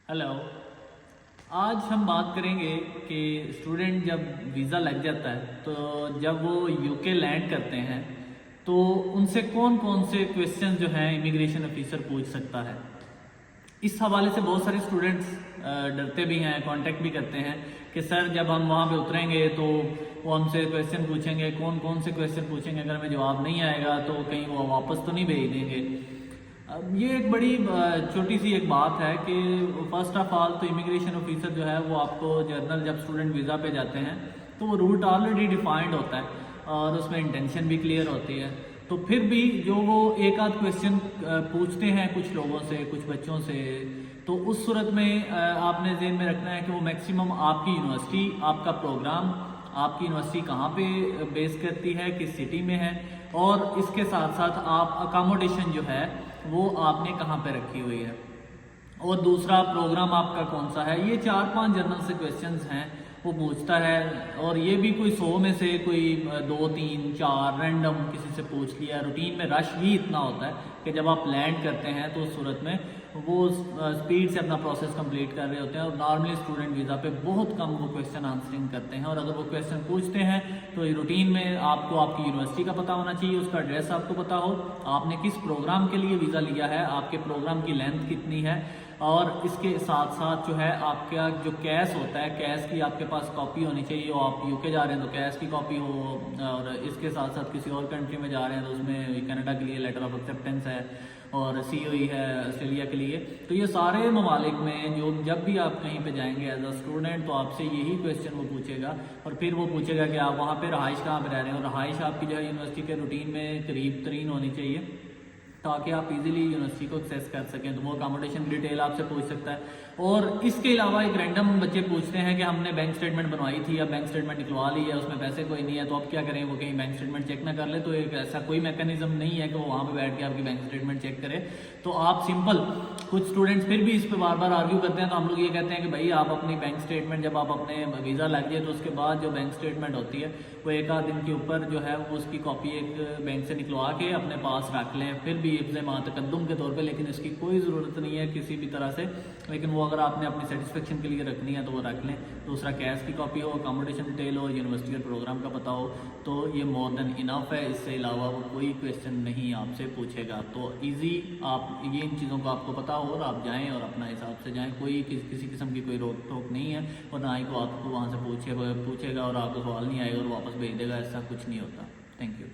Hello. आज हम बात करेंगे कि स्टूडेंट जब वीज़ा लग जाता है तो जब वो यूके लैंड करते हैं तो उनसे कौन कौन से क्वेश्चन जो हैं इमिग्रेशन ऑफिसर पूछ सकता है। इस हवाले से बहुत सारे स्टूडेंट्स डरते भी हैं, कांटेक्ट भी करते हैं कि सर जब हम वहाँ पे उतरेंगे तो वो हमसे क्वेश्चन पूछेंगे, कौन कौन से क्वेश्चन पूछेंगे, अगर हमें जवाब नहीं आएगा तो कहीं वो वापस तो नहीं भेज देंगे। अब ये एक बड़ी छोटी सी एक बात है कि फर्स्ट ऑफ ऑल तो इमिग्रेशन ऑफिसर जो है वो आपको जर्नल जब स्टूडेंट वीज़ा पे जाते हैं तो वो रूट ऑलरेडी डिफाइंड होता है और उसमें इंटेंशन भी क्लियर होती है। तो फिर भी जो वो एक आध क्वेश्चन पूछते हैं कुछ लोगों से, कुछ बच्चों से, तो उस सूरत में आपने ज़हन में रखना है कि वो मैक्सिमम आपकी यूनिवर्सिटी, आपका प्रोग्राम, आपकी यूनिवर्सिटी कहाँ पे बेस करती है, किस सिटी में है, और इसके साथ साथ आप अकोमोडेशन जो है वो आपने कहाँ पे रखी हुई है, और दूसरा प्रोग्राम आपका कौन सा है। ये 4-5 जनरल से क्वेश्चंस हैं वो पूछता है, और ये भी कोई 100 में से कोई 2-3-4 रैंडम किसी से पूछ लिया। रूटीन में रश ही इतना होता है कि जब आप लैंड करते हैं तो उस सूरत में वो स्पीड से अपना प्रोसेस कंप्लीट कर रहे होते हैं, और नॉर्मली स्टूडेंट वीज़ा पे बहुत कम वो क्वेश्चन आंसरिंग करते हैं। और अगर वो क्वेश्चन पूछते हैं तो रूटीन में आपको आपकी यूनिवर्सिटी का पता होना चाहिए, उसका एड्रेस आपको पता हो, आपने किस प्रोग्राम के लिए वीज़ा लिया है, आपके प्रोग्राम की लेंथ कितनी है, और इसके साथ साथ जो है आपका जो कैश होता है, कैश की आपके पास कॉपी होनी चाहिए। आप यूके जा रहे हैं तो कैश की कॉपी हो, और इसके साथ साथ किसी और कंट्री में जा रहे हैं तो उसमें कनाडा के लिए लेटर ऑफ एक्सेप्टेंस है, और सीओई है ऑस्ट्रेलिया के लिए। तो ये सारे ममालिक में जो जब भी आप कहीं पे जाएंगे एज अ स्टूडेंट तो आपसे यही क्वेश्चन वो पूछेगा, और फिर वो पूछेगा कि आप वहाँ पे रहाइश कहाँ पे रह रहे हैं, और रहाइश आपकी जो है यूनिवर्सिटी के रूटीन में करीब तरीन होनी चाहिए ताकि आप इजीली यूनिवर्सिटी को एक्सेस कर सकें। तो वो अकोमोडेशन की डिटेल आपसे पूछ सकता है। और इसके अलावा एक रैंडम बच्चे पूछते हैं कि हमने बैंक स्टेटमेंट बनवाई थी या बैंक स्टेटमेंट निकलवा ली है, उसमें पैसे कोई नहीं है, तो आप क्या करें, वो कहीं बैंक स्टेटमेंट चेक ना कर ले। तो एक ऐसा कोई मैकेनिज्म नहीं है कि वो वहाँ पर बैठ के आपकी बैंक स्टेटमेंट चेक करे। तो आप सिंपल, कुछ स्टूडेंट्स फिर भी इस पर बार बार आर्ग्यू करते हैं, तो हम लोग ये कहते हैं कि भाई आप अपनी बैंक स्टेटमेंट, जब आप अपने वीज़ा लग जाए तो उसके बाद जो बैंक स्टेटमेंट होती है वो एक आध दिन के ऊपर जो है वो उसकी कॉपी एक बैंक से निकलवा के अपने पास रख लें, फिर भी इब्ज़ तकद्दुम के तौर पे। लेकिन इसकी कोई ज़रूरत नहीं है किसी भी तरह से, लेकिन वो अगर आपने अपनी सेटिस्फेक्शन के लिए रखनी है तो वो रख लें। दूसरा, कैश की कॉपी हो, अकोमोडेशन डिटेल हो, यूनिवर्सिटी और प्रोग्राम का पता हो, तो ये मोर देन इनफ है। इससे अलावा वो कोई क्वेश्चन नहीं आपसे पूछेगा। तो ईजी आप ये इन चीज़ों को आपको पता हो और आप जाएँ और अपना हिसाब से जाएँ। कोई किसी किस्म की कोई रोक टोक नहीं है, और ना ही को आपको वहाँ से पूछेगा और आपको सवाल नहीं आएगा और वापस भेज देगा, ऐसा कुछ नहीं होता। Thank you.